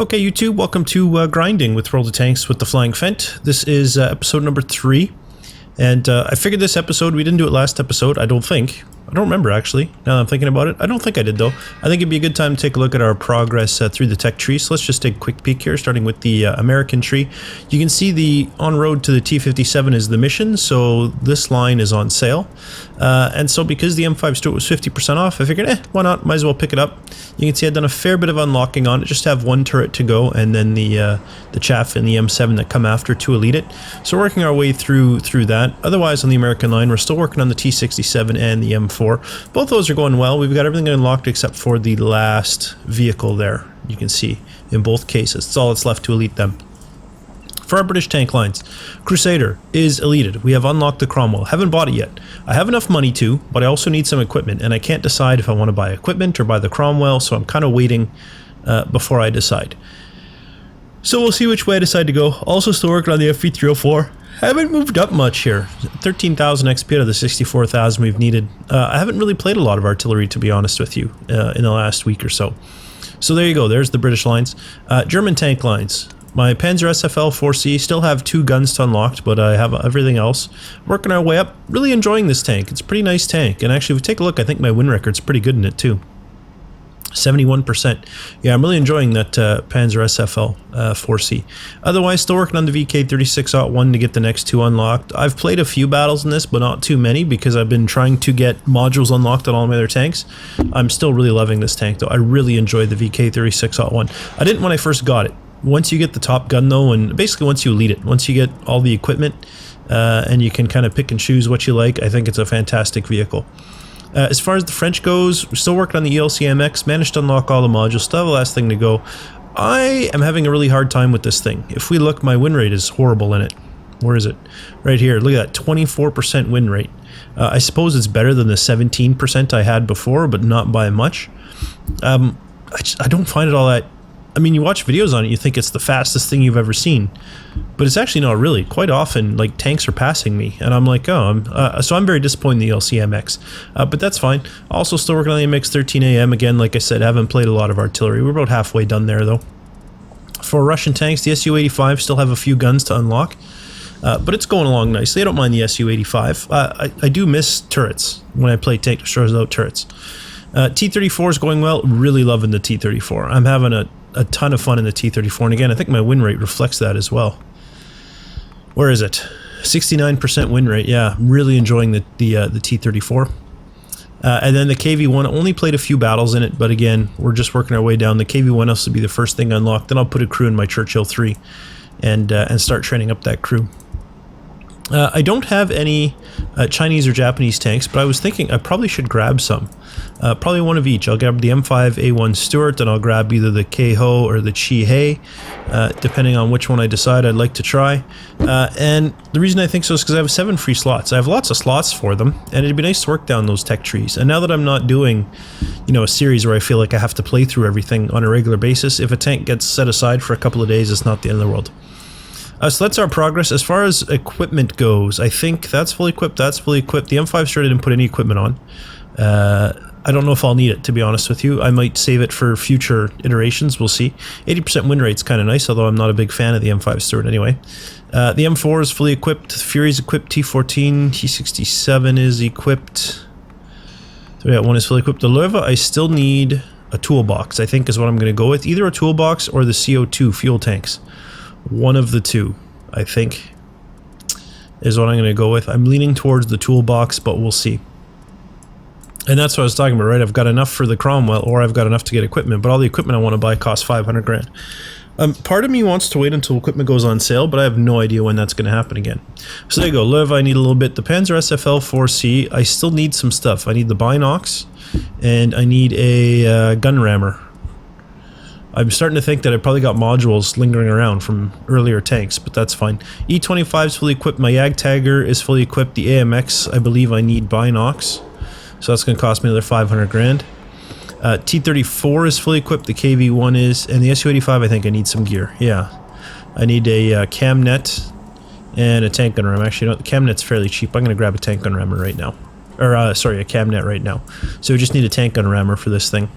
Okay, YouTube, welcome to Grinding with World of Tanks with the Flying Phent. This is episode number 3, and I figured this episode, we didn't do it last episode, I don't think. I don't remember, actually, now that I'm thinking about it. I don't think I did, though. I think it'd be a good time to take a look at our progress through the tech tree. So let's just take a quick peek here, starting with the American tree. You can see the on-road to the T57 is the mission, so this line is on sale. And so because the M5 Stuart was 50% off, I figured, why not? Might as well pick it up. You can see I've done a fair bit of unlocking on it, just have one turret to go, and then the chaff and the M7 that come after to elite it. So we're working our way through that. Otherwise, on the American line, we're still working on the T67 and the M4. Both those are going well. We've got everything unlocked except for the last vehicle there. You can see in both cases. That's all that's left to elite them. For our British tank lines, Crusader is elated. We have unlocked the Cromwell. Haven't bought it yet. I have enough money to, but I also need some equipment, and I can't decide if I want to buy equipment or buy the Cromwell, so I'm kind of waiting before I decide. So we'll see which way I decide to go. Also still working on the FV304. Haven't moved up much here. 13,000 XP out of the 64,000 we've needed. I haven't really played a lot of artillery, to be honest with you, in the last week or so. So there you go. There's the British lines. German tank lines. My Panzer SFL 4C still have 2 guns to unlocked, but I have everything else. Working our way up. Really enjoying this tank. It's a pretty nice tank. And actually, if we take a look, I think my win record's pretty good in it too. 71%. Yeah, I'm really enjoying that Panzer SFL 4C. Otherwise, still working on the VK36-01 to get the next 2 unlocked. I've played a few battles in this, but not too many because I've been trying to get modules unlocked on all my other tanks. I'm still really loving this tank, though. I really enjoyed the VK36-01. I didn't when I first got it. Once you get the top gun, though, and basically once you elite it, once you get all the equipment and you can kind of pick and choose what you like, I think it's a fantastic vehicle. As far as the French goes, we're still working on the ELCMX, managed to unlock all the modules, still have the last thing to go. I am having a really hard time with this thing. If we look, my win rate is horrible in it. Where is it? Right here, look at that, 24% win rate. I suppose it's better than the 17% I had before, but not by much. I don't find it all that... I mean, you watch videos on it, you think it's the fastest thing you've ever seen, but it's actually not really. Quite often, like, tanks are passing me, and I'm like, oh, so I'm very disappointed in the LCMX, but that's fine. Also still working on the MX-13AM, again, like I said, I haven't played a lot of artillery. We're about halfway done there, though. For Russian tanks, the Su-85 still have a few guns to unlock, but it's going along nicely. I don't mind the Su-85. I do miss turrets when I play tank destroyers without turrets. T-34 is going well. Really loving the T-34. I'm having a ton of fun in the T-34, and again, I think my win rate reflects that as well. Where is it? 69% win rate. Yeah, I'm really enjoying the T-34. And then the KV-1, only played a few battles in it, but again, we're just working our way down. The KV-1 will be the first thing unlocked. Then I'll put a crew in my Churchill 3 and start training up that crew. I don't have any Chinese or Japanese tanks, but I was thinking I probably should grab some. Probably one of each. I'll grab the M5A1 Stuart, and I'll grab either the Keiho or the Chi-Hei, depending on which one I decide I'd like to try. And the reason I think so is because I have 7 free slots. I have lots of slots for them, and it'd be nice to work down those tech trees. And now that I'm not doing, you know, a series where I feel like I have to play through everything on a regular basis, if a tank gets set aside for a couple of days, it's not the end of the world. So that's our progress. As far as equipment goes, I think that's fully equipped, that's fully equipped. The M5 Stuart didn't put any equipment on. I don't know if I'll need it, to be honest with you. I might save it for future iterations, we'll see. 80% win rate's kind of nice, although I'm not a big fan of the M5 Stuart anyway. The M4 is fully equipped, the Fury's equipped, T14, T67 is equipped. So yeah, one is fully equipped. The Löwe, I still need a toolbox, I think is what I'm going to go with. Either a toolbox or the CO2 fuel tanks. One of the two, I think, is what I'm going to go with. I'm leaning towards the toolbox, but we'll see. And that's what I was talking about, right? I've got enough for the Cromwell, or I've got enough to get equipment, but all the equipment I want to buy costs 500 grand. Part of me wants to wait until equipment goes on sale, but I have no idea when that's going to happen again. So there you go. Löwe, I need a little bit. The Panzer SFL 4C, I still need some stuff. I need the binocs, and I need a gun rammer. I'm starting to think that I probably got modules lingering around from earlier tanks, but that's fine. E25 is fully equipped. My Jagdtiger is fully equipped. The AMX, I believe I need binocs, so that's going to cost me another 500 grand. T-34 is fully equipped. The KV-1 is, and the Su-85, I think I need some gear. Yeah, I need a cam net and a tank gun ram. Actually, you know what? The cam net's fairly cheap. I'm going to grab a tank gun rammer right now. Or, sorry, a cam net right now. So we just need a tank gun rammer for this thing,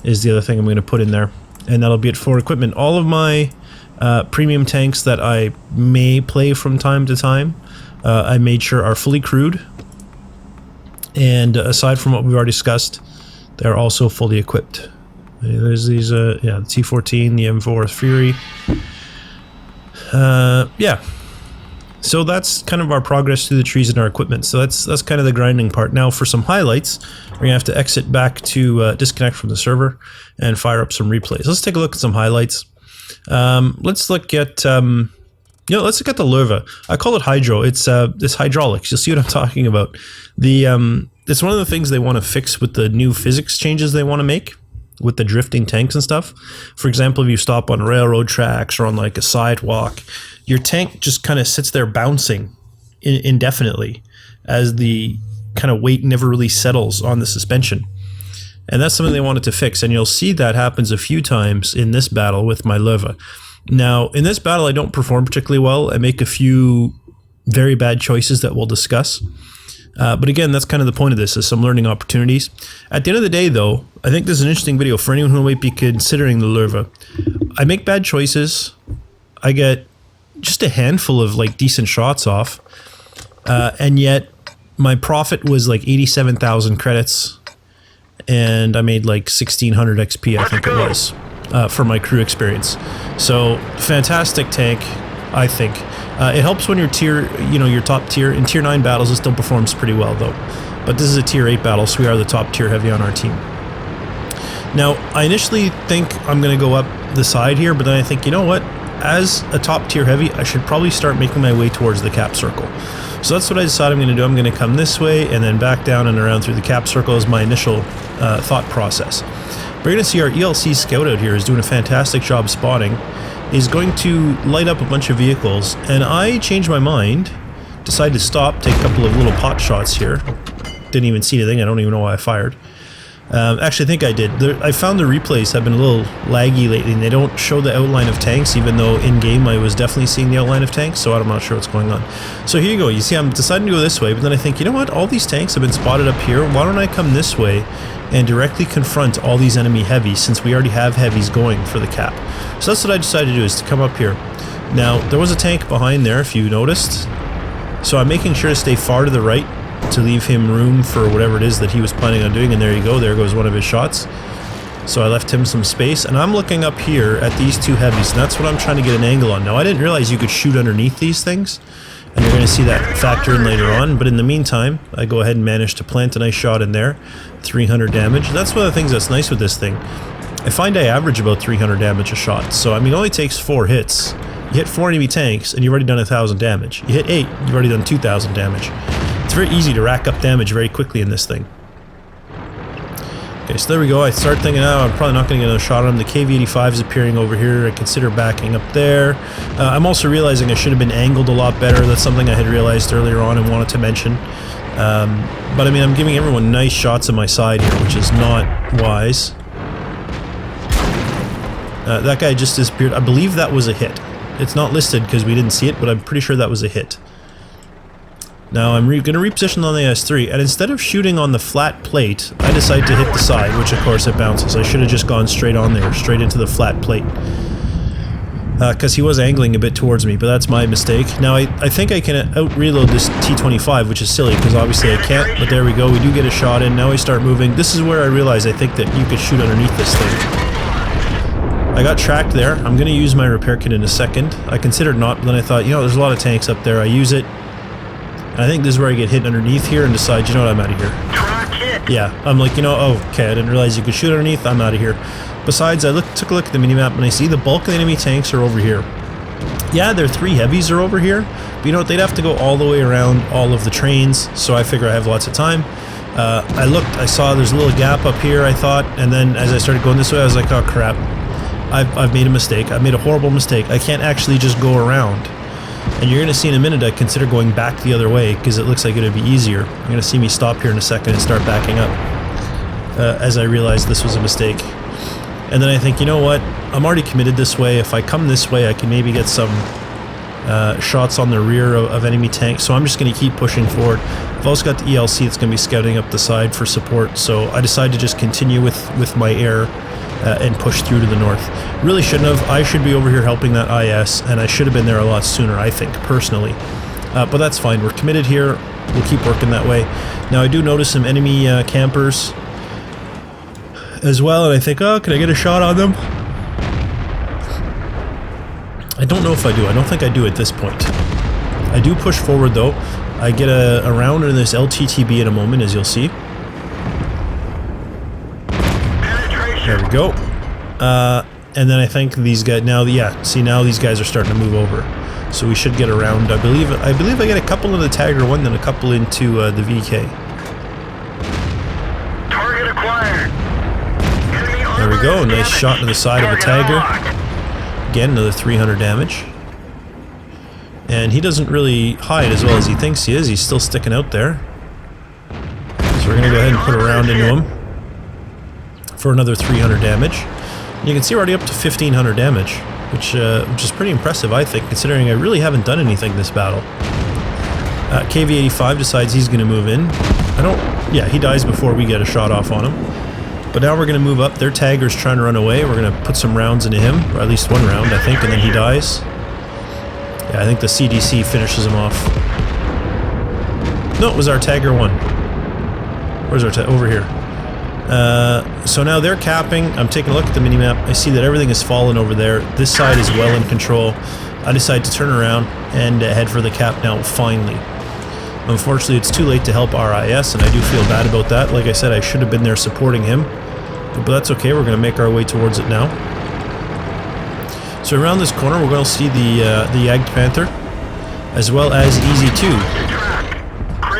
is the other thing I'm going to put in there. and that'll be it for equipment. All of my premium tanks that I may play from time to time, I made sure are fully crewed, and aside from what we've already discussed, they're also fully equipped. There's these, yeah, the T-14, the M4 Fury. Yeah. So that's kind of our progress through the trees and our equipment. So that's kind of the grinding part. Now for some highlights, we're gonna have to exit back to disconnect from the server and fire up some replays. Let's take a look at some highlights. Let's look at let's look at the Lerva. I call it hydro. It's hydraulics. You'll see what I'm talking about. It's one of the things they want to fix with the new physics changes they want to make with the drifting tanks and stuff. For example, if you stop on railroad tracks or on like a sidewalk, your tank just kind of sits there bouncing indefinitely as the kind of weight never really settles on the suspension. And that's something they wanted to fix, and you'll see that happens a few times in this battle with my Lerva. Now, in this battle, I don't perform particularly well. I make a few very bad choices that we'll discuss. But again, that's kind of the point of this, is some learning opportunities. At the end of the day, though, I think this is an interesting video for anyone who might be considering the Lerva. I make bad choices. I get just a handful of like decent shots off, and yet my profit was like 87,000 credits, and I made like 1,600 XP, I think it was, for my crew experience. So fantastic tank, I think. It helps when you're your top tier. In tier 9 battles, it still performs pretty well though. But this is a tier 8 battle, so we are the top tier heavy on our team. Now, I initially think I'm going to go up the side here, but then I think, you know what? As a top tier heavy, I should probably start making my way towards the cap circle. So that's what I decided I'm going to do. I'm going to come this way and then back down and around through the cap circle as my initial thought process. We're going to see our ELC scout out here is doing a fantastic job spotting. He's going to light up a bunch of vehicles, and I changed my mind, decided to stop, take a couple of little pot shots here. Didn't even see anything. I don't even know why I fired. Actually, I think I did. I found the replays have been a little laggy lately, and they don't show the outline of tanks, even though in-game I was definitely seeing the outline of tanks, so I'm not sure what's going on. So here you go. You see, I'm deciding to go this way, but then I think, you know what? All these tanks have been spotted up here. Why don't I come this way and directly confront all these enemy heavies, since we already have heavies going for the cap? So that's what I decided to do, is to come up here. Now, there was a tank behind there, if you noticed. So I'm making sure to stay far to the right to leave him room for whatever it is that he was planning on doing, and there you go, there goes one of his shots. So I left him some space, and I'm looking up here at these two heavies, and that's what I'm trying to get an angle on. Now, I didn't realize you could shoot underneath these things, and you're going to see that factor in later on, but in the meantime, I go ahead and manage to plant a nice shot in there, 300 damage. That's one of the things that's nice with this thing. I find I average about 300 damage a shot, so I mean, it only takes 4 hits. You hit 4 enemy tanks, and you've already done 1,000 damage. You hit 8, you've already done 2,000 damage. It's very easy to rack up damage very quickly in this thing. Okay, so there we go. I start thinking, oh, I'm probably not going to get a shot on him. The KV-85 is appearing over here. I consider backing up there. I'm also realizing I should have been angled a lot better. That's something I had realized earlier on and wanted to mention. But I mean, I'm giving everyone nice shots on my side here, which is not wise. That guy just disappeared. I believe that was a hit. It's not listed because we didn't see it, but I'm pretty sure that was a hit. Now I'm going to reposition on the S3, and instead of shooting on the flat plate, I decide to hit the side, which of course it bounces. I should have just gone straight on there, straight into the flat plate. Because he was angling a bit towards me, but that's my mistake. Now I think I can out-reload this T-25, which is silly, because obviously I can't, but there we go, we do get a shot in. Now I start moving. This is where I realize I think that you could shoot underneath this thing. I got tracked there. I'm going to use my repair kit in a second. I considered not, but then I thought, you know, there's a lot of tanks up there. I use it. And I think this is where I get hit underneath here and decide, you know what, I'm out of here. Yeah, I'm like, you know, oh, okay, I didn't realize you could shoot underneath. I'm out of here. Besides, I took a look at the minimap and I see the bulk of the enemy tanks are over here. Yeah, their 3 heavies are over here, but you know what, they'd have to go all the way around all of the trains, so I figure I have lots of time. I looked, I saw there's a little gap up here, I thought, and then as I started going this way, I was like, oh crap, I've made a mistake. I've made a horrible mistake. I can't actually just go around. And you're going to see in a minute I consider going back the other way because it looks like it would be easier. You're going to see me stop here in a second and start backing up as I realize this was a mistake. And then I think, you know what, I'm already committed this way. If I come this way, I can maybe get some shots on the rear of enemy tanks, so I'm just going to keep pushing forward. I've also got the ELC that's going to be scouting up the side for support, so I decided to just continue with my air and push through to the north. Really shouldn't have. I should be over here helping that IS, and I should have been there a lot sooner, I think, personally. But that's fine. We're committed here. We'll keep working that way. Now, I do notice some enemy campers as well, and I think, oh, can I get a shot on them? I don't know if I do. I don't think I do at this point. I do push forward, though. I get a round in this LTTB in a moment, as you'll see. There we go. And then I think these guys now, yeah. See, now these guys are starting to move over, so we should get around. I believe I get a couple in the Tiger one, then a couple into the VK. Target acquired. There we go. Nice shot to the side of a Tiger. Again, another 300 damage. And he doesn't really hide as well as he thinks he is. He's still sticking out there. So we're gonna go ahead and put a round into him for another 300 damage. And you can see we're already up to 1500 damage, which is pretty impressive, I think, considering I really haven't done anything this battle. KV-85 decides he's gonna move in. Yeah, he dies before we get a shot off on him. But now we're gonna move up. Their Tiger's trying to run away. We're gonna put some rounds into him, or at least one round, I think, and then he dies. Yeah, I think the CDC finishes him off. No, it was our Tiger 1. Where's our Tiger? Over here. So now they're capping. I'm taking a look at the minimap. I see that everything has fallen over there. This side is well in control. I decide to turn around and head for the cap now, finally. Unfortunately, it's too late to help RIS, and I do feel bad about that. Like I said, I should have been there supporting him. But that's okay. We're going to make our way towards it now. So around this corner, we're going to see the Jagd Panther, as well as Easy 2.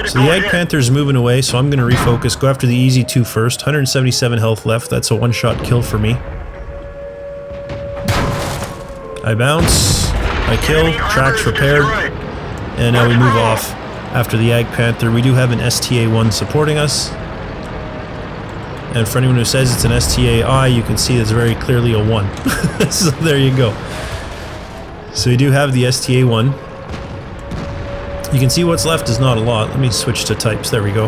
So the Jagd Panther's moving away, so I'm going to refocus, go after the Easy 2 first. 177 health left, that's a one-shot kill for me. I bounce, I kill, tracks repaired, and now we move off after the Jagd Panther. We do have an STA-1 supporting us. And for anyone who says it's an STAI, you can see it's very clearly a 1. So there you go. So we do have the STA-1. You can see what's left is not a lot. Let me switch to types. There we go.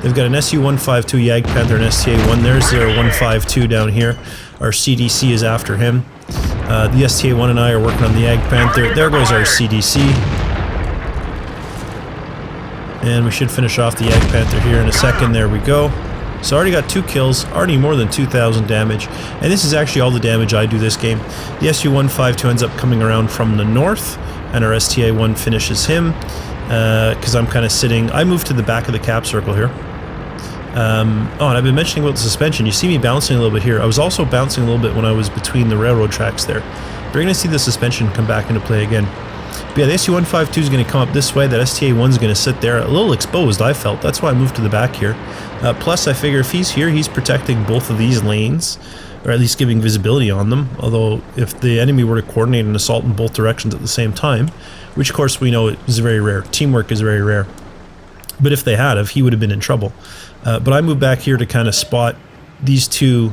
They've got an SU-152 Jagd Panther and STA-1. There's their 152 down here. Our CDC is after him. The STA-1 and I are working on the Jagd Panther. There goes our CDC. And we should finish off the Jagd Panther here in a second. There we go. So I already got 2 kills, already more than 2,000 damage, and this is actually all the damage I do this game. The SU-152 ends up coming around from the north, and our STA-1 finishes him, because I'm kind of sitting. I moved to the back of the cap circle here. Oh, and I've been mentioning about the suspension. You see me bouncing a little bit here. I was also bouncing a little bit when I was between the railroad tracks there. You're going to see the suspension come back into play again. But yeah, the SU-152 is going to come up this way. That STA-1 is going to sit there, a little exposed, I felt. That's why I moved to the back here. Plus, I figure if he's here, he's protecting both of these lanes, or at least giving visibility on them. Although, if the enemy were to coordinate an assault in both directions at the same time, which of course we know is very rare. Teamwork is very rare. But if they had, he would have been in trouble. But I moved back here to kind of spot these two.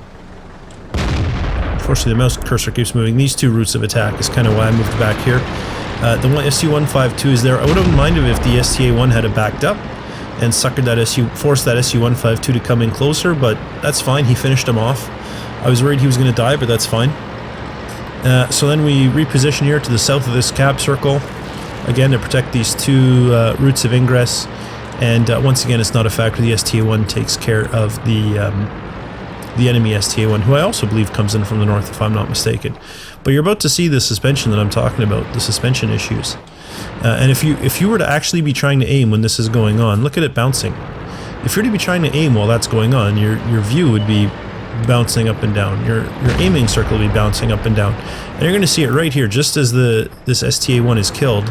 Unfortunately, the mouse cursor keeps moving. These two routes of attack is kind of why I moved back here. The one SU-152 is there. I wouldn't mind if the STA-1 had backed up and suckered that forced that SU-152 to come in closer, but that's fine. He finished him off. I was worried he was going to die, but that's fine. So then we reposition here to the south of this cap circle, again to protect these two routes of ingress, and once again it's not a factor. The STA-1 takes care of the enemy STA-1, who I also believe comes in from the north, if I'm not mistaken. But you're about to see the suspension that I'm talking about, the suspension issues. And if you were to actually be trying to aim when this is going on, look at it bouncing. If you're to be trying to aim while that's going on, your view would be bouncing up and down. Your aiming circle would be bouncing up and down. And you're going to see it right here, just as this STA-1 is killed.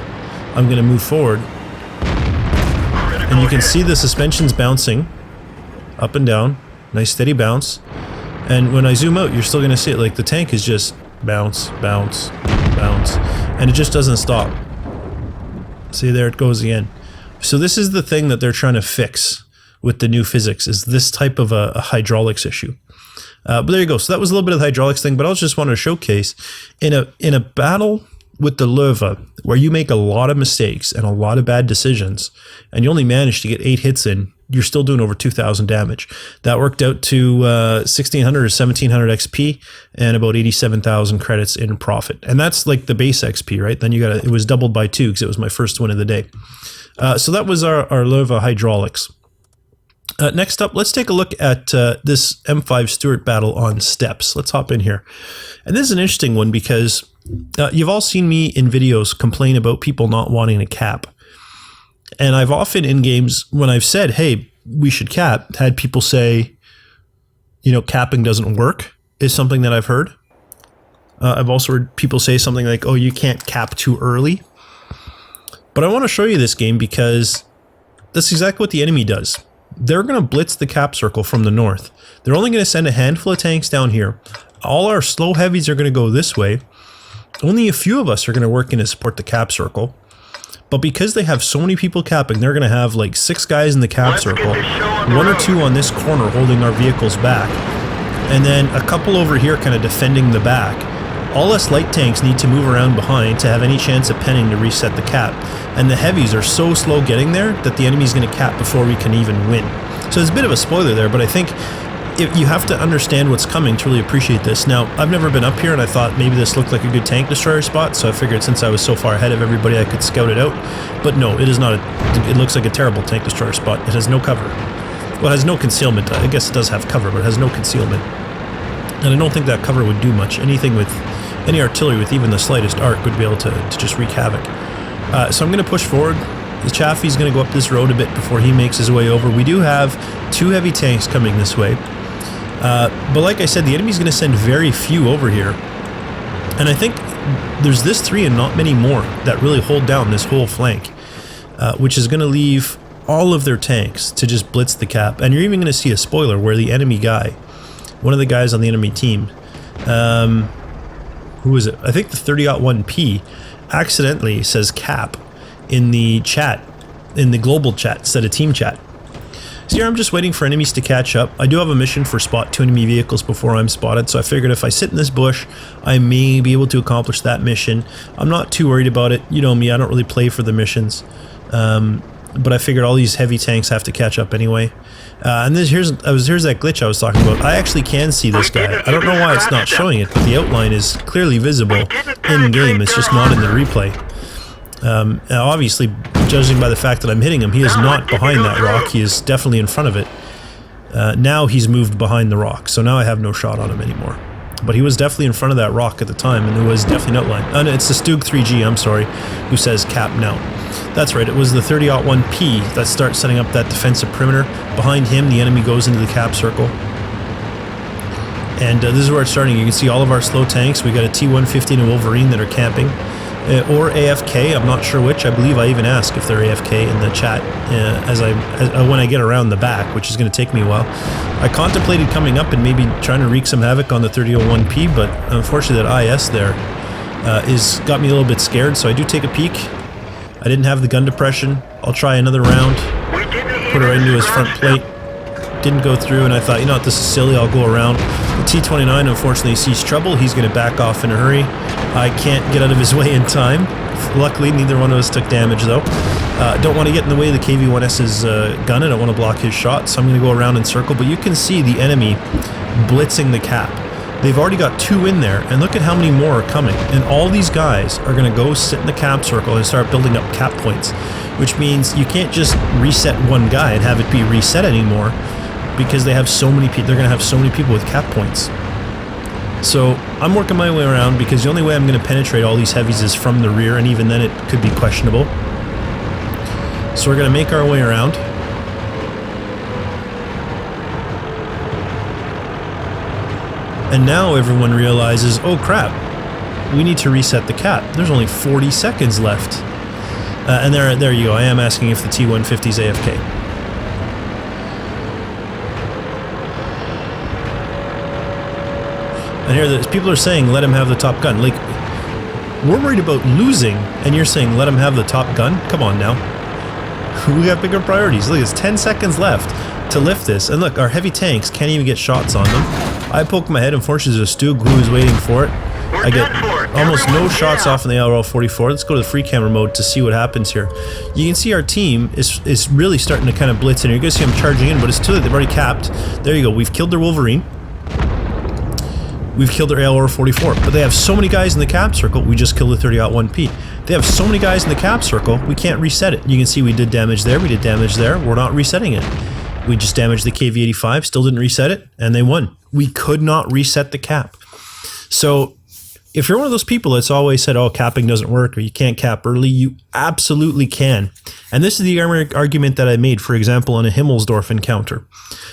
I'm going to move forward. And you can see the suspension's bouncing up and down. Nice steady bounce. And when I zoom out, you're still going to see it. Like the tank is just bounce, bounce, bounce. And it just doesn't stop. See, there it goes again. So this is the thing that they're trying to fix with the new physics, is this type of a hydraulics issue. But there you go. So that was a little bit of the hydraulics thing, but I just wanted to showcase in a battle with the Löwe, where you make a lot of mistakes and a lot of bad decisions, and you only manage to get 8 hits in you're still doing over 2,000 damage. That worked out to 1,600 or 1,700 XP and about 87,000 credits in profit. And that's like the base XP, right? Then it was doubled by 2 because it was my first win of the day. So that was our Leva hydraulics. Next up, let's take a look at this M5 Stuart battle on steps. Let's hop in here. And this is an interesting one because you've all seen me in videos complain about people not wanting to cap. And I've often in games, when I've said, hey, we should cap, had people say, you know, capping doesn't work, is something that I've heard. I've also heard people say something like, oh, you can't cap too early. But I want to show you this game because that's exactly what the enemy does. They're going to blitz the cap circle from the north. They're only going to send a handful of tanks down here. All our slow heavies are going to go this way. Only a few of us are going to work in to support the cap circle. But because they have so many people capping, they're going to have like 6 guys in the cap circle, 1 or 2 on this corner holding our vehicles back, and then a couple over here kind of defending the back. All us light tanks need to move around behind to have any chance of penning to reset the cap. And the heavies are so slow getting there that the enemy's going to cap before we can even win. So it's a bit of a spoiler there, but I think you have to understand what's coming to really appreciate this. Now, I've never been up here and I thought maybe this looked like a good tank destroyer spot, so I figured since I was so far ahead of everybody I could scout it out. But no, it is not. It looks like a terrible tank destroyer spot. It has no cover. Well, it has no concealment. I guess it does have cover, but it has no concealment. And I don't think that cover would do much. Anything with any artillery with even the slightest arc would be able to just wreak havoc. So I'm going to push forward. The Chaffee's going to go up this road a bit before he makes his way over. We do have 2 heavy tanks coming this way. But like I said, the enemy's going to send very few over here. And I think there's this 3 and not many more that really hold down this whole flank. Which is going to leave all of their tanks to just blitz the cap. And you're even going to see a spoiler where the enemy guy, one of the guys on the enemy team, who is it? I think the 30-1P accidentally says cap in the chat, in the global chat instead of team chat. So here I'm just waiting for enemies to catch up. I do have a mission for spot 2 enemy vehicles before I'm spotted, so I figured if I sit in this bush, I may be able to accomplish that mission. I'm not too worried about it. You know me, I don't really play for the missions. But I figured all these heavy tanks have to catch up anyway. And here's that glitch I was talking about. I actually can see this guy. I don't know why it's not showing it, but the outline is clearly visible in-game. It's just not in the replay. Obviously, judging by the fact that I'm hitting him, he is not behind that rock. He is definitely in front of it. Now he's moved behind the rock, so now I have no shot on him anymore. But he was definitely in front of that rock at the time, and there was definitely an outline. No, it's the Stug 3G, I'm sorry, who says cap now. That's right, it was the 30-1P that starts setting up that defensive perimeter. Behind him, the enemy goes into the cap circle. And this is where it's starting. You can see all of our slow tanks. We got a T-150 and a Wolverine that are camping. Or AFK, I'm not sure which. I believe I even ask if they're AFK in the chat when I get around the back, which is going to take me a while. I contemplated coming up and maybe trying to wreak some havoc on the 30-1P, but unfortunately that IS there got me a little bit scared, so I do take a peek. I didn't have the gun depression. I'll try another round. Put her into his front plate. Didn't go through, and I thought, you know what, this is silly, I'll go around. The T-29 unfortunately sees trouble. He's going to back off in a hurry. I can't get out of his way in time. Luckily, neither one of us took damage, though. Don't want to get in the way of the KV-1S's gun. I don't want to block his shot, so I'm going to go around in circle. But you can see the enemy blitzing the cap. They've already got 2 in there, and look at how many more are coming. And all these guys are going to go sit in the cap circle and start building up cap points, which means you can't just reset one guy and have it be reset anymore, because they have so many people. They're going to have so many people with cap points. So I'm working my way around because the only way I'm going to penetrate all these heavies is from the rear, and even then it could be questionable. So we're going to make our way around. And now everyone realizes, oh crap, we need to reset the cap. There's only 40 seconds left. And there you go. I am asking if the T-150 is AFK. And here, people are saying, let him have the top gun. Like, we're worried about losing, and you're saying, let him have the top gun? Come on now. We got bigger priorities. Look, it's 10 seconds left to lift this. And look, our heavy tanks can't even get shots on them. I poked my head. Unfortunately, there's a Stug who was waiting for it. I get almost no shots off in the LRL-44. Let's go to the free camera mode to see what happens here. You can see our team is really starting to kind of blitz in here. You're going to see them charging in, but it's too late. They've already capped. There you go. We've killed their Wolverine. We've killed their LR-44. But they have so many guys in the cap circle. We just killed the 30-1P. They have so many guys in the cap circle, we can't reset it. You can see we did damage there. We did damage there. We're not resetting it. We just damaged the KV-85, still didn't reset it, and they won. We could not reset the cap. So if you're one of those people that's always said, oh, capping doesn't work or you can't cap early, you absolutely can. And this is the argument that I made, for example, on a Himmelsdorf encounter.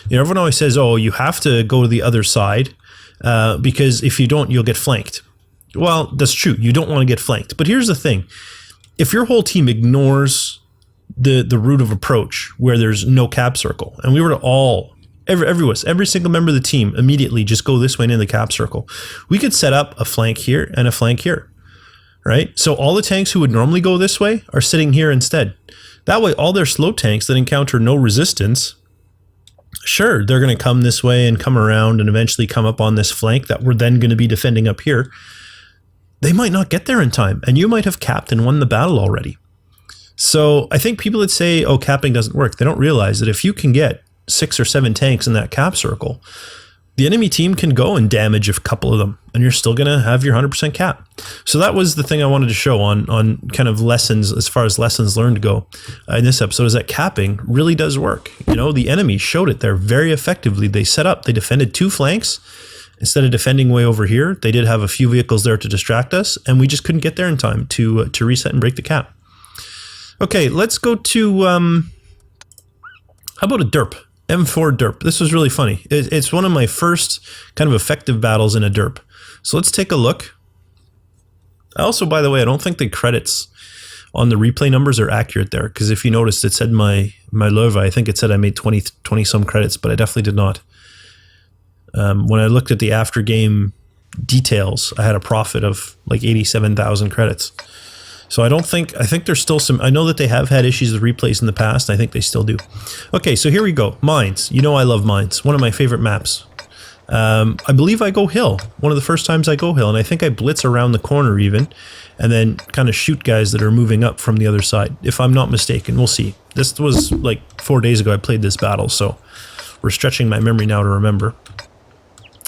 You know, everyone always says, oh, you have to go to the other side because if you don't, you'll get flanked. Well, that's true. You don't want to get flanked. But here's the thing. If your whole team ignores the route of approach where there's no cap circle, and we were to every single member of the team immediately just go this way and in the cap circle, we could set up a flank here and a flank here, right? So all the tanks who would normally go this way are sitting here instead. That way, all their slow tanks that encounter no resistance, sure, they're going to come this way and come around and eventually come up on this flank that we're then going to be defending up here. They might not get there in time, and you might have capped and won the battle already. So I think people that say, oh, capping doesn't work, they don't realize that if you can get 6 or 7 tanks in that cap circle, the enemy team can go and damage a couple of them, and you're still going to have your 100% cap. So that was the thing I wanted to show on kind of lessons, as far as lessons learned go in this episode, is that capping really does work. You know, the enemy showed it there very effectively. They set up, they defended 2 flanks. Instead of defending way over here, they did have a few vehicles there to distract us, and we just couldn't get there in time to reset and break the cap. Okay, let's go to, how about a derp? M4 derp. This was really funny. It's one of my first kind of effective battles in a derp. So let's take a look. Also, by the way, I don't think the credits on the replay numbers are accurate there, because if you noticed, it said my Lova, I think it said I made 20 some credits, but I definitely did not. When I looked at the after game details, I had a profit of like 87,000 credits. So I think there's still some, I know that they have had issues with replays in the past. I think they still do. Okay, so here we go. Mines. You know I love mines. One of my favorite maps. I believe I go hill. One of the first times I go hill, and I think I blitz around the corner even, and then kind of shoot guys that are moving up from the other side, if I'm not mistaken. We'll see. This was like 4 days ago I played this battle, so we're stretching my memory now to remember.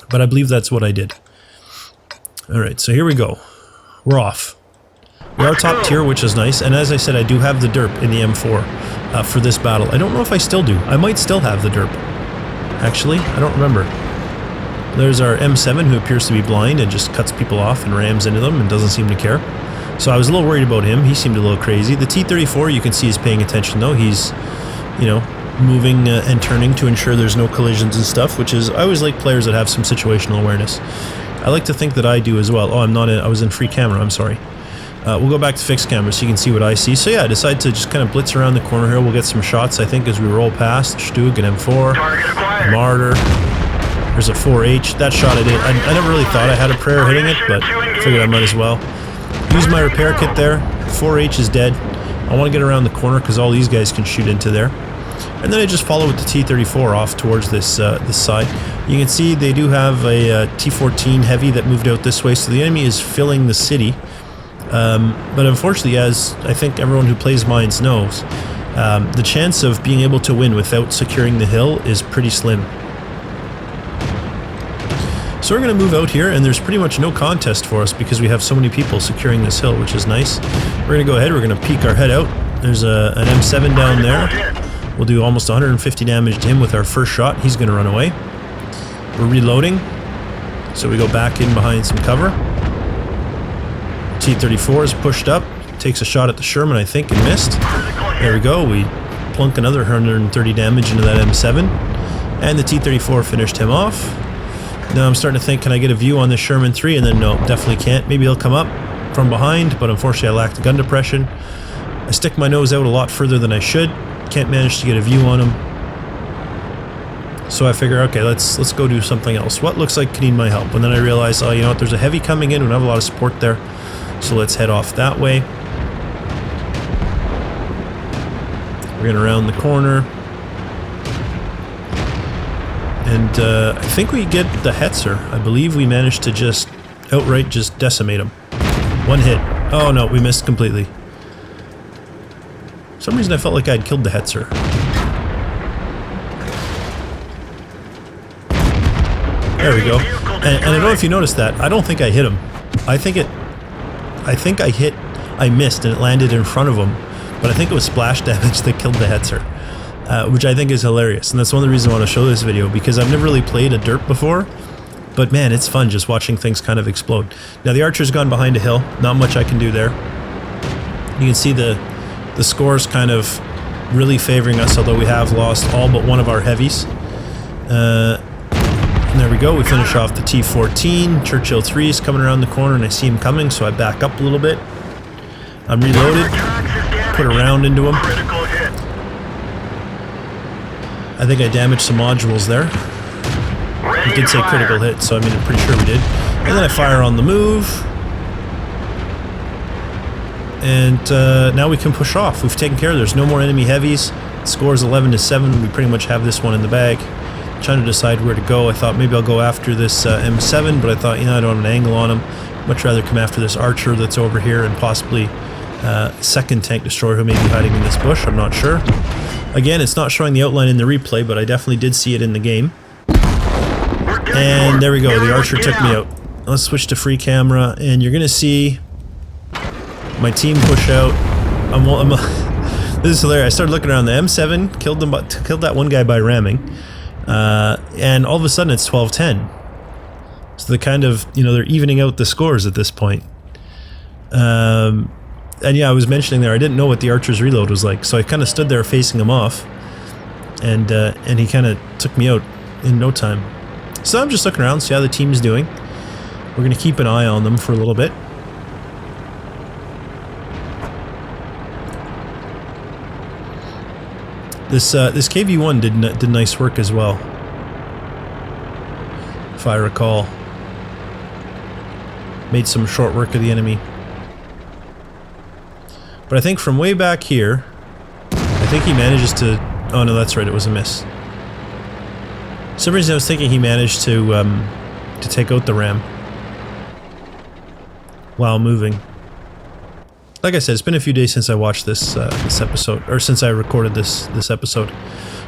But I believe that's what I did. Alright, so here we go. We're off. We are top tier, which is nice, and as I said, I do have the derp in the M4 for this battle. I don't know if I still do. I might still have the derp. Actually, I don't remember. There's our M7 who appears to be blind and just cuts people off and rams into them and doesn't seem to care. So I was a little worried about him. He seemed a little crazy. The T-34, you can see, is paying attention though. He's, you know, moving and turning to ensure there's no collisions and stuff, which is, I always like players that have some situational awareness. I like to think that I do as well. Oh, I was in free camera, I'm sorry. We'll go back to fixed camera so you can see what I see. So yeah, I decided to just kind of blitz around the corner here. We'll get some shots, I think, as we roll past. Stug and M4. Martyr. There's a 4H. That shot I did. I never really thought I had a prayer hitting it, but figured I might as well. Use my repair kit there. 4H is dead. I want to get around the corner because all these guys can shoot into there. And then I just follow with the T-34 off towards this side. You can see they do have a T-14 heavy that moved out this way, so the enemy is filling the city. But unfortunately, as I think everyone who plays mines knows, the chance of being able to win without securing the hill is pretty slim. So we're going to move out here, and there's pretty much no contest for us because we have so many people securing this hill, which is nice. We're going to go ahead, we're going to peek our head out. There's an M7 down there. We'll do almost 150 damage to him with our first shot. He's going to run away. We're reloading, so we go back in behind some cover. T-34 is pushed up, takes a shot at the Sherman, I think, and missed. There we go, we plunk another 130 damage into that M7, and the T-34 finished him off. Now I'm starting to think, can I get a view on the Sherman 3? And then no, definitely can't. Maybe he'll come up from behind, but unfortunately I lack the gun depression. I stick my nose out a lot further than I should. Can't manage to get a view on him. So I figure, okay, let's go do something else. What looks like could need my help? And then I realize, oh, you know what, there's a heavy coming in, we don't have a lot of support there. So let's head off that way. We're going to round the corner. And I think we get the Hetzer. I believe we managed to just outright just decimate them. One hit. Oh no, we missed completely. For some reason I felt like I'd killed the Hetzer. There we go. And I don't know if you noticed that. I don't think I hit him. I think I missed and it landed in front of him. But I think it was splash damage that killed the Hetzer. Which I think is hilarious. And that's one of the reasons I want to show this video, because I've never really played a derp before. But man, it's fun just watching things kind of explode. Now the archer's gone behind a hill. Not much I can do there. You can see the scores kind of really favoring us, although we have lost all but one of our heavies. And there we go. We finish off the T-14. Churchill 3 is coming around the corner and I see him coming, so I back up a little bit. I'm reloaded. Put a round into him. I think I damaged some modules there. We did say critical hit, so I mean, I'm pretty sure we did. And then I fire on the move. And now we can push off. We've taken care of it. There's no more enemy heavies. The score is 11-7. We pretty much have this one in the bag. Trying to decide where to go. I thought maybe I'll go after this M7, but I thought, you know, I don't have an angle on him. Much rather come after this archer that's over here and possibly second tank destroyer who may be hiding in this bush. I'm not sure. Again, it's not showing the outline in the replay, but I definitely did see it in the game. And there we go, the archer took me out. Let's switch to free camera, and you're gonna see my team push out. This is hilarious. I started looking around. The M7 killed that one guy by ramming, and all of a sudden it's 12-10. So they're kind of, you know, they're evening out the scores at this point. And yeah, I was mentioning there, I didn't know what the archer's reload was like, so I kind of stood there facing him off, and he kind of took me out in no time. So I'm just looking around, see how the team's doing. We're going to keep an eye on them for a little bit. This KV-1 did nice work as well, if I recall. Made some short work of the enemy. But I think from way back here, I think he manages to... Oh no, that's right, it was a miss. For some reason I was thinking he managed to take out the ram while moving. Like I said, it's been a few days since I watched this episode, or since I recorded this episode,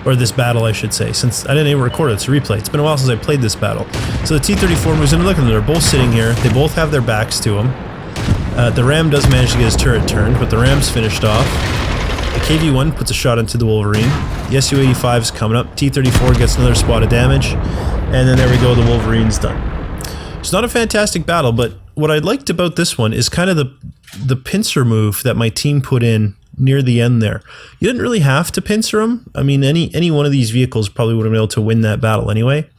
or this battle, I should say. Since I didn't even record it, it's a replay. It's been a while since I played this battle. So the T-34 moves in. Look at them; they're both sitting here. They both have their backs to him. The ram does manage to get his turret turned, but the ram's finished off. The KV-1 puts a shot into the Wolverine. The Su-85 is coming up. T-34 gets another spot of damage. And then there we go, the Wolverine's done. It's not a fantastic battle, but what I liked about this one is kind of the pincer move that my team put in near the end there. You didn't really have to pincer them. I mean, any one of these vehicles probably would have been able to win that battle anyway.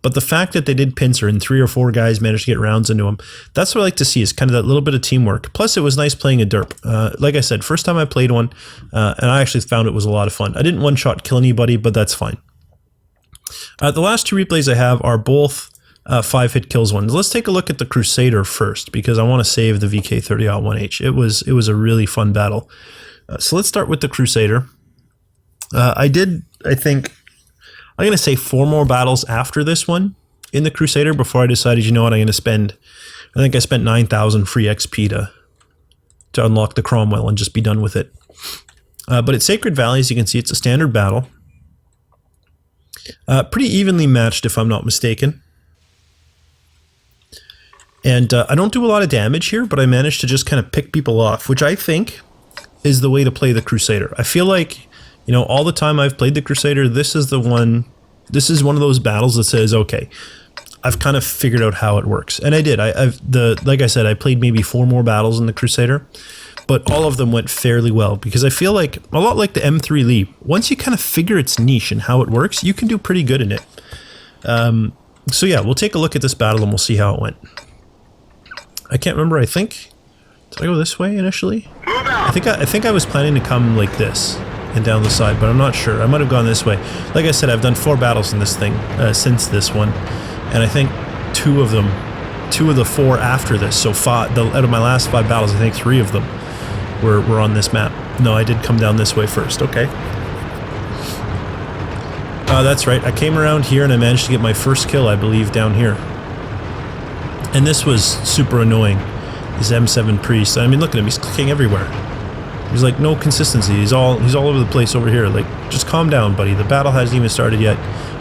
But the fact that they did pincer and 3 or 4 guys managed to get rounds into them, that's what I like to see, is kind of that little bit of teamwork. Plus, it was nice playing a derp. Like I said, first time I played one, and I actually found it was a lot of fun. I didn't one-shot kill anybody, but that's fine. The last 2 replays I have are both 5-hit kills ones. Let's take a look at the Crusader first, because I want to save the VK30-1H. It was a really fun battle. So let's start with the Crusader. I think... I'm going to say 4 more battles after this one in the Crusader before I decided, you know what, I'm going to spend, I think I spent 9,000 free XP to unlock the Cromwell and just be done with it. But at Sacred Valley, as you can see, it's a standard battle. Pretty evenly matched, if I'm not mistaken. And I don't do a lot of damage here, but I managed to just kind of pick people off, which I think is the way to play the Crusader. I feel like, you know, all the time I've played the Crusader, this is one of those battles that says, okay, I've kind of figured out how it works. And I did. Like I said, I played maybe 4 more battles in the Crusader, but all of them went fairly well, because I feel like, a lot like the M3 Lee, once you kind of figure its niche and how it works, you can do pretty good in it. So yeah, we'll take a look at this battle and we'll see how it went. I can't remember, I think, did I go this way initially? I think I was planning to come like this and down the side, but I'm not sure. I might have gone this way. Like I said, I've done 4 battles in this thing since this one, and I think 2 of the 4 after this, so 5, out of my last 5 battles, I think 3 of them were on this map. No, I did come down this way first, okay. That's right, I came around here and I managed to get my first kill, I believe, down here. And this was super annoying. His M7 priest. I mean, look at him. He's clicking everywhere. There's like no consistency. He's all over the place over here. Like, just calm down, buddy. The battle hasn't even started yet.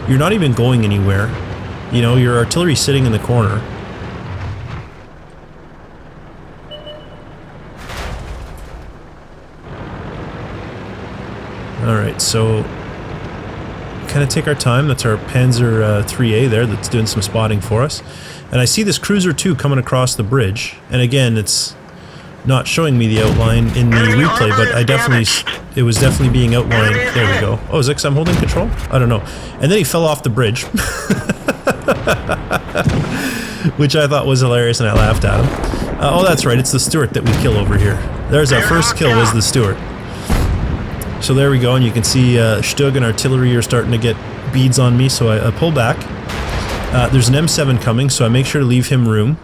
You're not even going anywhere. You know, your artillery's sitting in the corner. Alright, so kind of take our time. That's our Panzer 3A there that's doing some spotting for us. And I see this Cruiser 2 coming across the bridge. And again, it's not showing me the outline in the replay, but it was definitely being outlined. There we go. Oh, is it 'cause I'm holding control? I don't know. And then he fell off the bridge. Which I thought was hilarious, and I laughed at him. Oh, that's right. It's the Stuart that we kill over here. There's our first kill, was the Stuart. So there we go, and you can see Stug and artillery are starting to get beads on me, so I pull back. There's an M7 coming, so I make sure to leave him room.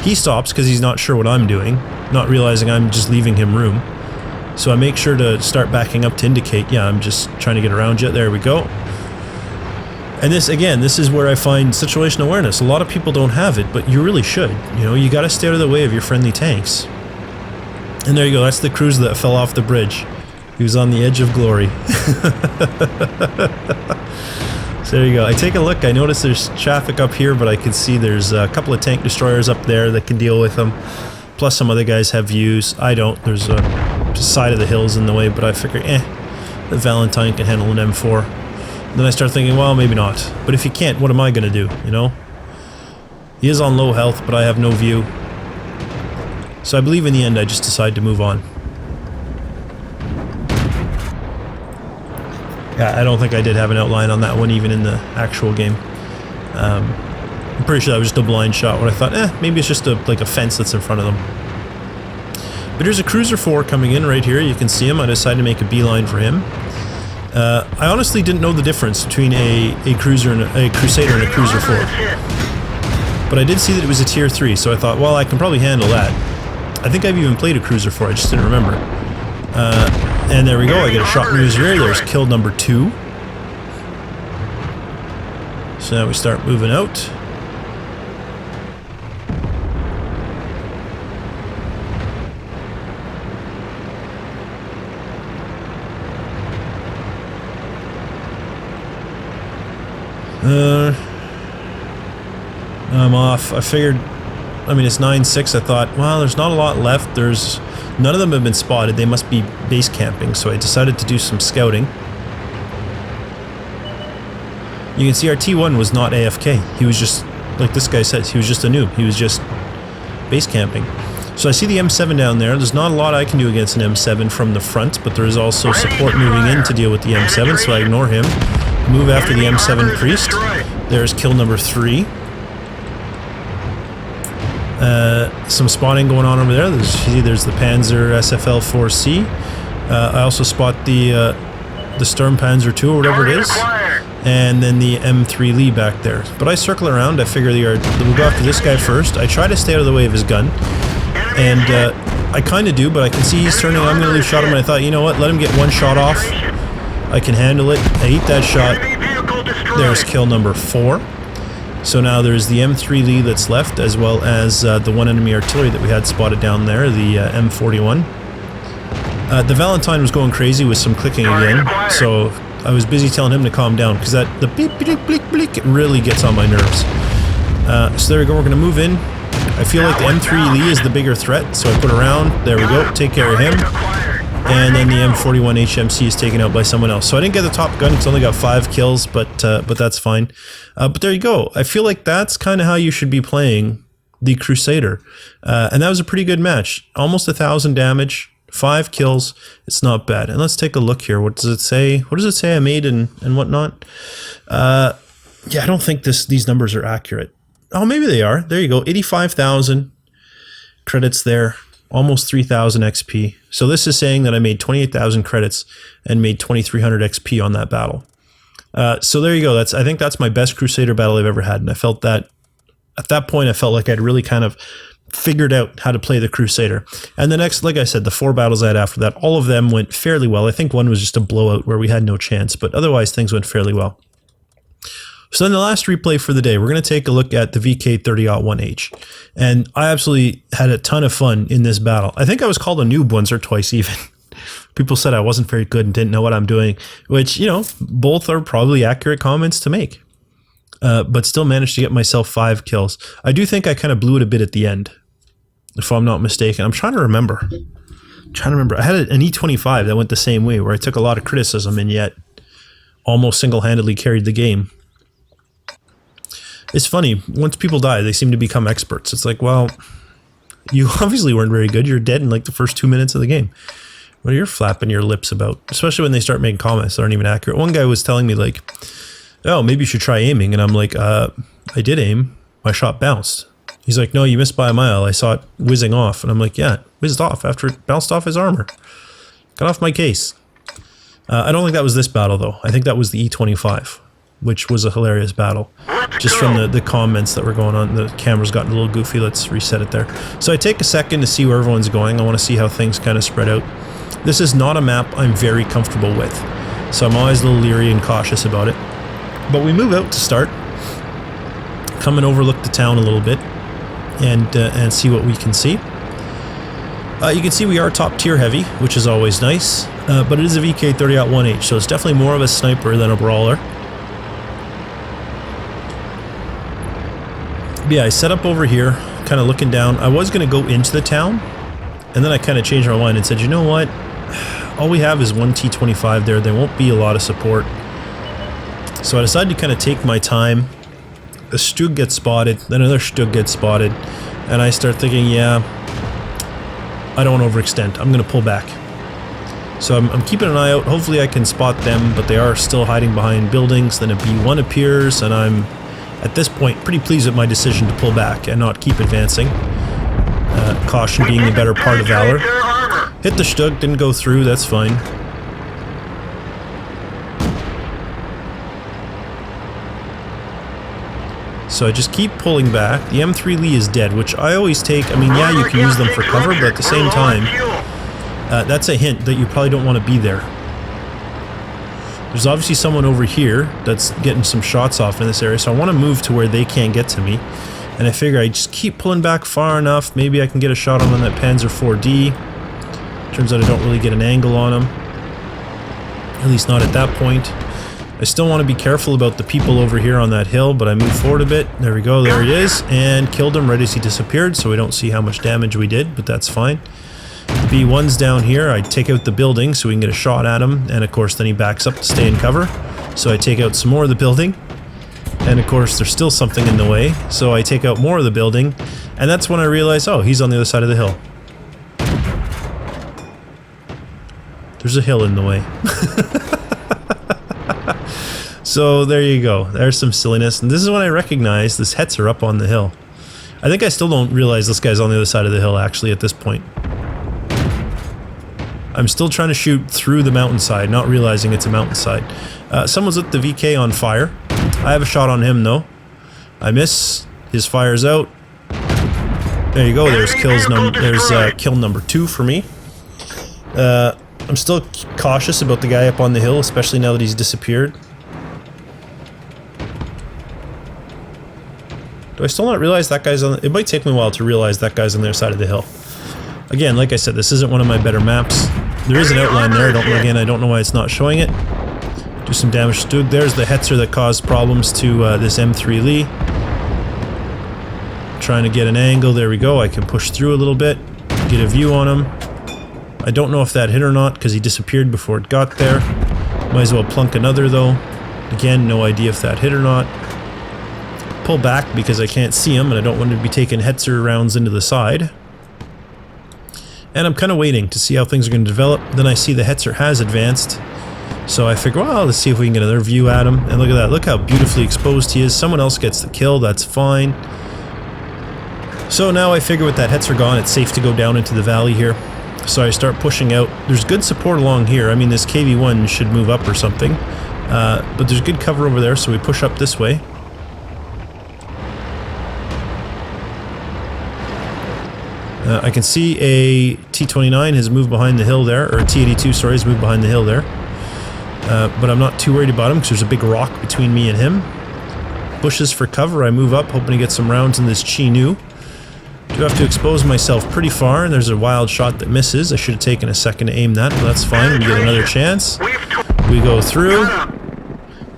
He stops because he's not sure what I'm doing, not realizing I'm just leaving him room. So I make sure to start backing up to indicate, yeah, I'm just trying to get around you. There we go. And this, again, this is where I find situational awareness. A lot of people don't have it, but you really should. You know, you gotta stay out of the way of your friendly tanks. And there you go, that's the cruiser that fell off the bridge. He was on the edge of glory. So there you go. I take a look. I notice there's traffic up here, but I can see there's a couple of tank destroyers up there that can deal with them. Plus some other guys have views. I don't. There's a side of the hills in the way, but I figure, the Valentine can handle an M4. Then I start thinking, well, maybe not. But if he can't, what am I going to do, you know? He is on low health, but I have no view. So I believe in the end I just decide to move on. Yeah, I don't think I did have an outline on that one, even in the actual game. I'm pretty sure that was just a blind shot where I thought, maybe it's just like a fence that's in front of them. But there's a Cruiser 4 coming in right here. You can see him. I decided to make a beeline for him. I honestly didn't know the difference between a Cruiser and a Crusader and a Cruiser 4. But I did see that it was a tier 3, so I thought, well, I can probably handle that. I think I've even played a Cruiser 4, I just didn't remember. And there we go, I get a shot in his rear. There's kill number 2. So now we start moving out. I'm off. I figured, I mean, it's 9-6. I thought, well, there's not a lot left. None of them have been spotted. They must be base camping, so I decided to do some scouting. You can see our T1 was not AFK. He was just, like this guy says, he was just a noob. He was just base camping. So I see the M7 down there. There's not a lot I can do against an M7 from the front, but there is also support moving in to deal with the M7, so I ignore him. Move after the M7 priest. There's kill number 3. Some spotting going on over there. There's the Panzer SFL 4C. I also spot the Sturm Panzer 2 or whatever it is. And then the M3 Lee back there. But I circle around. I figure we'll go after this guy first. I try to stay out of the way of his gun. And I kind of do, but I can see he's turning. I'm going to leave shot him, and I thought, you know what? Let him get one shot off. I can handle it. I eat that shot. There's kill number 4. So now there's the M3 Lee that's left, as well as the one enemy artillery that we had spotted down there, the M41. The Valentine was going crazy with some clicking again, so I was busy telling him to calm down, because the beep, bleak, bleak, bleak, it really gets on my nerves. So there we go, we're going to move in. I feel like the M3 Lee is the bigger threat, so I put around, there we go, take care of him. And then the M41 HMC is taken out by someone else. So I didn't get the top gun because I only got 5 kills, but that's fine. But there you go. I feel like that's kind of how you should be playing the Crusader. And that was a pretty good match. Almost 1,000 damage, 5 kills. It's not bad. And let's take a look here. What does it say? What does it say I made and whatnot? Yeah, I don't think these numbers are accurate. Oh, maybe they are. There you go. 85,000 credits there. Almost 3,000 XP. So this is saying that I made 28,000 credits and made 2,300 XP on that battle. So there you go. I think that's my best Crusader battle I've ever had, and I felt that at that point I felt like I'd really kind of figured out how to play the Crusader. And the next, like I said, the 4 battles I had after that, all of them went fairly well. I think one was just a blowout where we had no chance, but otherwise things went fairly well. So then the last replay for the day, we're going to take a look at the VK30-1H. And I absolutely had a ton of fun in this battle. I think I was called a noob once or twice even. People said I wasn't very good and didn't know what I'm doing, which, you know, both are probably accurate comments to make. But still managed to get myself 5 kills. I do think I kind of blew it a bit at the end, if I'm not mistaken. I'm trying to remember. I had an E25 that went the same way, where I took a lot of criticism and yet almost single-handedly carried the game. It's funny, once people die, they seem to become experts. It's like, well, you obviously weren't very good. You're dead in like the first 2 minutes of the game. What are you flapping your lips about? Especially when they start making comments that aren't even accurate. One guy was telling me like, oh, maybe you should try aiming. And I'm like, I did aim. My shot bounced. He's like, no, you missed by a mile. I saw it whizzing off. And I'm like, yeah, it whizzed off after it bounced off his armor. Got off my case. I don't think that was this battle, though. I think that was the E25, which was a hilarious battle. Just from the comments that were going on. The camera's gotten a little goofy. Let's reset it there. So I take a second to see where everyone's going. I want to see how things kind of spread out. This is not a map I'm very comfortable with. So I'm always a little leery and cautious about it. But we move out to start. Come and overlook the town a little bit. And see what we can see. You can see we are top tier heavy, which is always nice. But it is a VK30-1H, so it's definitely more of a sniper than a brawler. But yeah, I set up over here, kind of looking down. I was going to go into the town, and then I kind of changed my mind and said, you know what? All we have is one T25 there. There won't be a lot of support. So I decided to kind of take my time. A Stug gets spotted, then another Stug gets spotted, and I start thinking, yeah, I don't want to overextend. I'm going to pull back. So I'm keeping an eye out. Hopefully I can spot them, but they are still hiding behind buildings. Then a B1 appears, and I'm, at this point, pretty pleased with my decision to pull back and not keep advancing. Caution being the better part of valor. Hit the Stug, didn't go through, that's fine. So I just keep pulling back. The M3 Lee is dead, which I always take. I mean, yeah, you can use them for cover, but at the same time, that's a hint that you probably don't want to be there. There's obviously someone over here that's getting some shots off in this area, so I want to move to where they can't get to me. And I figure I just keep pulling back far enough, maybe I can get a shot on that Panzer 4D. Turns out I don't really get an angle on him. At least not at that point. I still want to be careful about the people over here on that hill, but I move forward a bit. There we go, there he is, and killed him right as he disappeared, so we don't see how much damage we did, but that's fine. B1's down here. I take out the building so we can get a shot at him, and of course then he backs up to stay in cover. So I take out some more of the building, and of course there's still something in the way, so I take out more of the building, and that's when I realize, oh, he's on the other side of the hill. There's a hill in the way. So there you go. There's some silliness. And this is when I recognize this Hetzer up on the hill. I think I still don't realize this guy's on the other side of the hill actually at this point. I'm still trying to shoot through the mountainside, not realizing it's a mountainside. Someone's lit the VK on fire. I have a shot on him though. I miss. His fire's out. There you go. There's kill number 2 for me. I'm still cautious about the guy up on the hill, especially now that he's disappeared. Do I still not realize that guy's on... It might take me a while to realize that guy's on the other side of the hill. Again, like I said, this isn't one of my better maps. There is an outline there. I don't know why it's not showing it. Do some damage to... There's the Hetzer that caused problems to this M3 Lee. Trying to get an angle. There we go. I can push through a little bit. Get a view on him. I don't know if that hit or not because he disappeared before it got there. Might as well plunk another though. Again, no idea if that hit or not. Pull back because I can't see him and I don't want to be taking Hetzer rounds into the side. And I'm kind of waiting to see how things are going to develop. Then I see the Hetzer has advanced. So I figure, well, let's see if we can get another view at him. And look at that. Look how beautifully exposed he is. Someone else gets the kill. That's fine. So now I figure with that Hetzer gone, it's safe to go down into the valley here. So I start pushing out. There's good support along here. I mean, this KV-1 should move up or something. But there's good cover over there, so we push up this way. I can see a T-29 has moved behind the hill there, or a T-82, sorry, has moved behind the hill there. But I'm not too worried about him because there's a big rock between me and him. bushes for cover. I move up, hoping to get some rounds in this Chi-Nu. Do have to expose myself pretty far, and there's a wild shot that misses. I should have taken a second to aim that, but that's fine. We get another chance. We go through.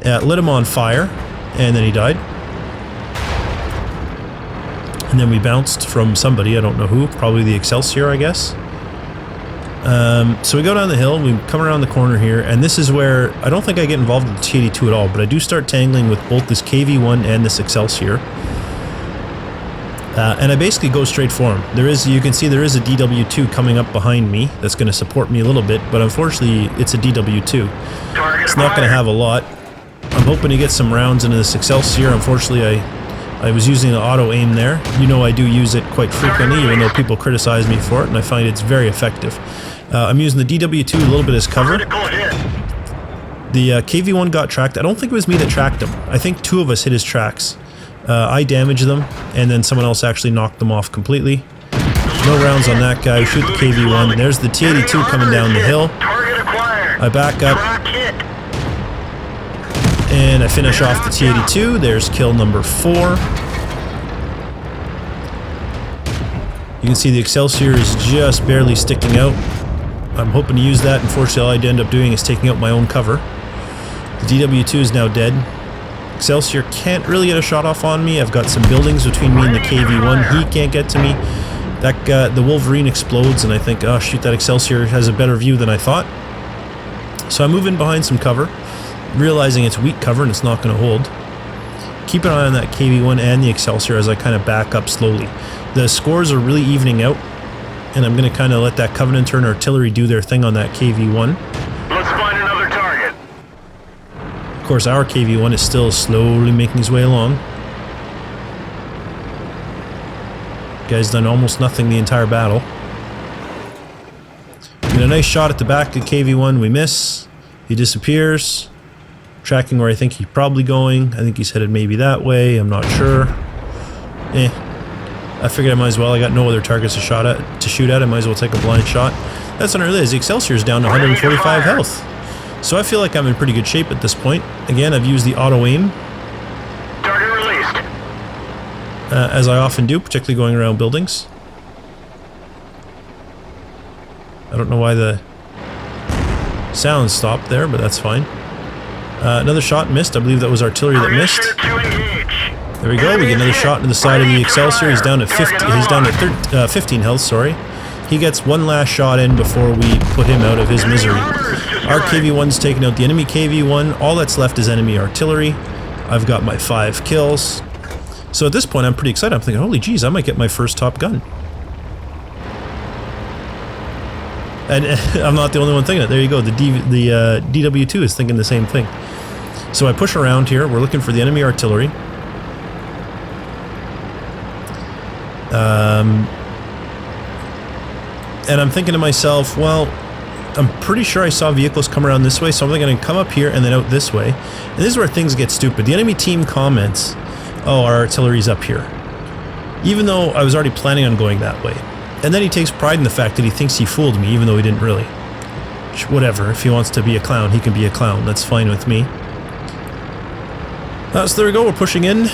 Lit him on fire, and then he died. And then we bounced from somebody, I don't know who, probably the Excelsior, I guess. So we go down the hill, we come around the corner here, and this is where I don't think I get involved with the T-82 at all, but I do start tangling with both this KV-1 and this Excelsior. And I basically go straight for him. You can see there is a DW2 coming up behind me that's going to support me a little bit, but unfortunately it's a DW2. It's not going to have a lot. I'm hoping to get some rounds into this Excelsior. Unfortunately, I was using the auto aim there. You know I do use it quite frequently, even though people criticize me for it, and I find it's very effective. I'm using the DW2 a little bit as cover. The KV-1 got tracked. I don't think it was me that tracked him. I think two of us hit his tracks. I damaged them, and then someone else actually knocked them off completely. No rounds on that guy. Shoot the KV-1. There's the T-82 coming down the hill. I back up. And I finish off the T-82. There's kill number 4. You can see the Excelsior is just barely sticking out. I'm hoping to use that. Unfortunately, all I'd end up doing is taking out my own cover. The DW2 is now dead. Excelsior can't really get a shot off on me. I've got some buildings between me and the KV-1. He can't get to me. The Wolverine explodes, and I think, oh shoot, that Excelsior has a better view than I thought. So I move in behind some cover, realizing it's weak cover and it's not going to hold. Keep an eye on that KV-1 and the Excelsior as I kind of back up slowly. The scores are really evening out, and I'm going to kind of let that Covenant turn artillery do their thing on that KV-1. Let's find another target. Of course, our KV-1 is still slowly making his way along. Guy's done almost nothing the entire battle. Get a nice shot at the back of KV-1. We miss. He disappears. Tracking where I think he's probably going. I think he's headed maybe that way. I'm not sure. I figured I might as well. I got no other targets to shoot at. I might as well take a blind shot. That's what I realized. The Excelsior's down to 145 health. So I feel like I'm in pretty good shape at this point. Again, I've used the auto aim. Target released. As I often do, particularly going around buildings. I don't know why the sound stopped there, but that's fine. Another shot missed. I believe that was artillery that missed. There we go. We get another shot into the side of the Excelsior. He's down to 15 health. Sorry. He gets one last shot in before we put him out of his misery. Our KV-1's taken out the enemy KV-1. All that's left is enemy artillery. I've got my 5 kills. So at this point, I'm pretty excited. I'm thinking, holy jeez, I might get my first top gun. And I'm not the only one thinking it. There you go. The DW2 is thinking the same thing. So I push around here. We're looking for the enemy artillery. And I'm thinking to myself, well, I'm pretty sure I saw vehicles come around this way, so I'm going to come up here and then out this way. And this is where things get stupid. The enemy team comments, oh, our artillery's up here. Even though I was already planning on going that way. And then he takes pride in the fact that he thinks he fooled me, even though he didn't really. Whatever, if he wants to be a clown, he can be a clown. That's fine with me. So there we go, we're pushing in.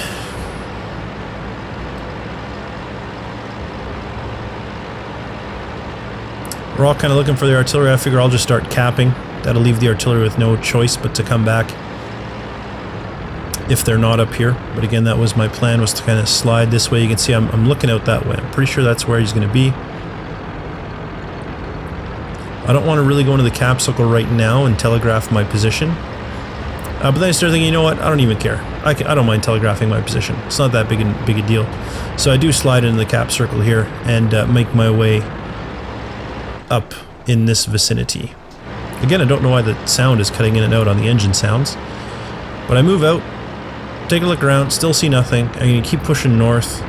We're all kind of looking for the artillery. I figure I'll just start capping. That'll leave the artillery with no choice but to come back if they're not up here. But again, that was my plan, was to kind of slide this way. You can see I'm looking out that way. I'm pretty sure that's where he's going to be. I don't want to really go into the cap circle right now and telegraph my position. But then I started thinking, you know what? I don't even care. I don't mind telegraphing my position. It's not that big a deal. So I do slide into the cap circle here and make my way up in this vicinity. Again, I don't know why the sound is cutting in and out on the engine sounds. But I move out, take a look around, still see nothing. I'm going to keep pushing north.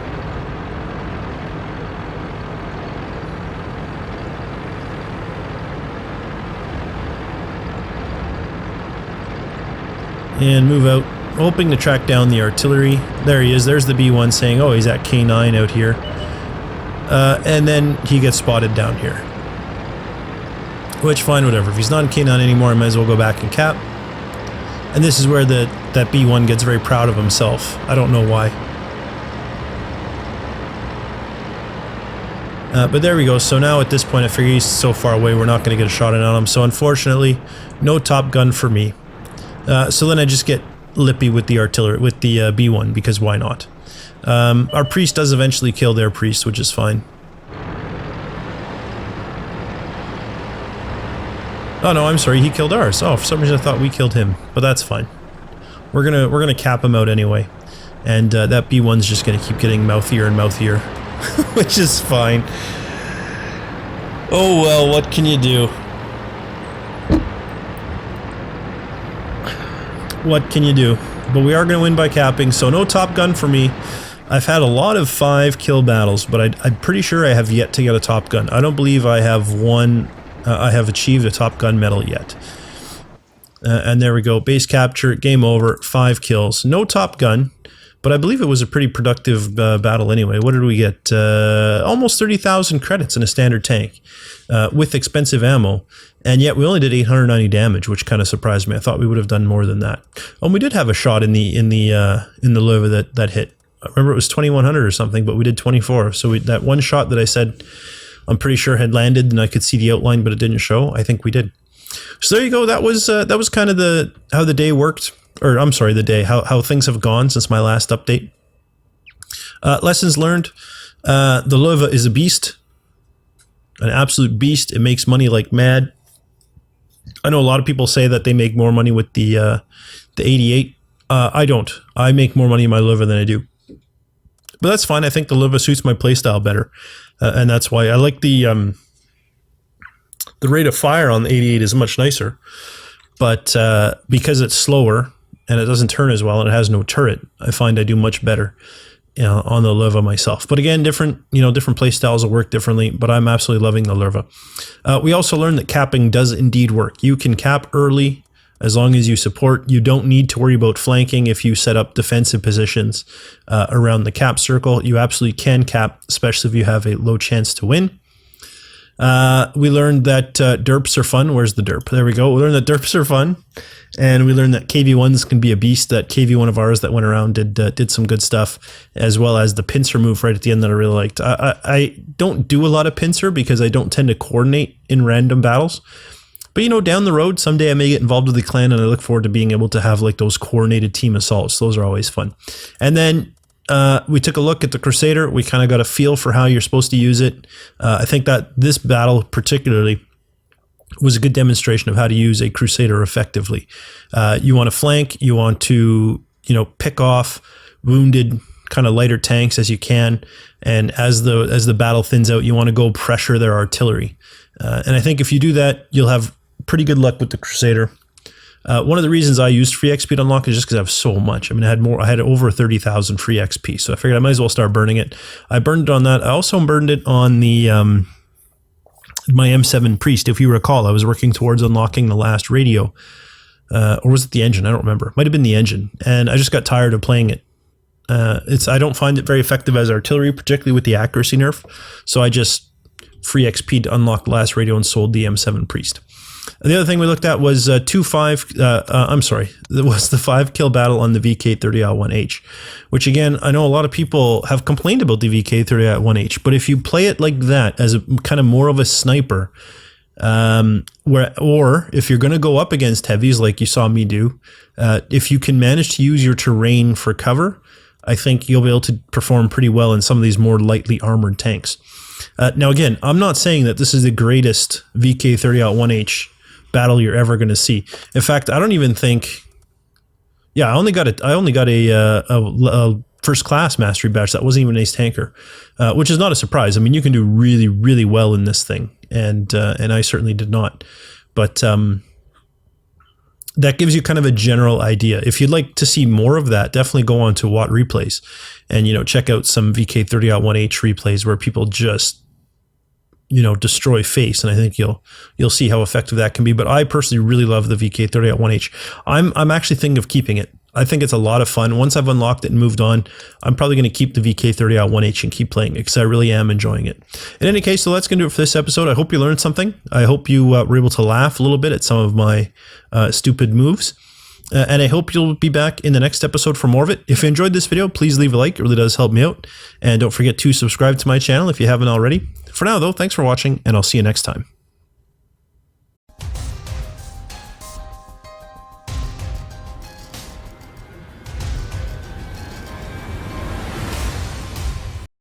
And move out, hoping to track down the artillery. There he is. There's the B1 saying, oh, he's at K9 out here. And then he gets spotted down here. Which, fine, whatever. If he's not in K9 anymore, I might as well go back and cap. And this is where that B1 gets very proud of himself. I don't know why. But there we go. So now at this point, I figure he's so far away, we're not going to get a shot in on him. So unfortunately, no Top Gun for me. So then I just get lippy with the artillery, with the B1, because why not? Our priest does eventually kill their priest, which is fine. Oh no, I'm sorry, he killed ours. Oh, for some reason I thought we killed him, but that's fine. We're gonna cap him out anyway, and that B1's just gonna keep getting mouthier and mouthier, which is fine. Oh well, what can you do? What can you do? But we are gonna win by capping, so no Top Gun for me. I've had a lot of 5 kill battles, but I'm pretty sure I have yet to get a Top Gun. I don't believe I have I have achieved a Top Gun medal yet. And there we go. Base capture, game over, 5 kills. No Top Gun, but I believe it was a pretty productive battle anyway. What did we get? Almost 30,000 credits in a standard tank with expensive ammo. And yet we only did 890 damage, which kind of surprised me. I thought we would have done more than that. And we did have a shot in the Lova that hit. I remember it was 2100 or something, but we did 24. So that one shot that I said I'm pretty sure had landed and I could see the outline, but it didn't show. I think we did. So there you go. That was kind of how the day worked, or I'm sorry, how things have gone since my last update. Lessons learned: the Lova is a beast, an absolute beast. It makes money like mad. I know a lot of people say that they make more money with the 88. I don't. I make more money in my Lova than I do. But that's fine. I think the Lova suits my playstyle better. And that's why I like the rate of fire on the 88 is much nicer. But because it's slower and it doesn't turn as well and it has no turret, I find I do much better on the Lova myself. But again, different playstyles will work differently, but I'm absolutely loving the Lova. We also learned that capping does indeed work. You can cap early as long as you support. You don't need to worry about flanking if you set up defensive positions around the cap circle. You absolutely can cap, especially if you have a low chance to win. We learned that derps are fun. Where's the derp? There we go. We learned that derps are fun. And we learned that KV1s can be a beast. That KV1 of ours that went around did some good stuff, as well as the pincer move right at the end that I really liked. I don't do a lot of pincer because I don't tend to coordinate in random battles. But, down the road, someday I may get involved with the clan, and I look forward to being able to have, like, those coordinated team assaults. Those are always fun. And then we took a look at the Crusader. We kind of got a feel for how you're supposed to use it. I think that this battle particularly was a good demonstration of how to use a Crusader effectively. You want to flank. You want to, pick off wounded, kind of lighter tanks as you can. And as the battle thins out, you want to go pressure their artillery. And I think if you do that, you'll have pretty good luck with the Crusader. One of the reasons I used free XP to unlock is just because I have so much. I mean, I had over 30,000 free XP, so I figured I might as well start burning it. I burned it on that. I also burned it on the my M7 Priest. If you recall, I was working towards unlocking the last radio, or was it the engine? I don't remember. Might have been the engine, and I just got tired of playing it. I don't find it very effective as artillery, particularly with the accuracy nerf. So I just free XP to unlock the last radio and sold the M7 Priest. And the other thing we looked at was it was the 5 kill battle on the VK30-1H, which again, I know a lot of people have complained about the VK30-1H, but if you play it like that as a kind of more of a sniper, or if you're going to go up against heavies like you saw me do, if you can manage to use your terrain for cover, I think you'll be able to perform pretty well in some of these more lightly armored tanks. Now, again, I'm not saying that this is the greatest VK30-1H battle you're ever going to see. In fact, I don't even think. Yeah, I only got a first class mastery badge. That wasn't even an ace tanker, which is not a surprise. I mean, you can do really, really well in this thing, and I certainly did not. But that gives you kind of a general idea. If you'd like to see more of that, definitely go on to Watt Replays and, check out some VK30-1H replays where people just, destroy face. And I think you'll see how effective that can be. But I personally really love the VK30-1H. I'm actually thinking of keeping it. I think it's a lot of fun. Once I've unlocked it and moved on, I'm probably going to keep the VK30-1H and keep playing it because I really am enjoying it. In any case, so that's going to do it for this episode. I hope you learned something. I hope you were able to laugh a little bit at some of my stupid moves. And I hope you'll be back in the next episode for more of it. If you enjoyed this video, please leave a like. It really does help me out. And don't forget to subscribe to my channel if you haven't already. For now, though, thanks for watching, and I'll see you next time.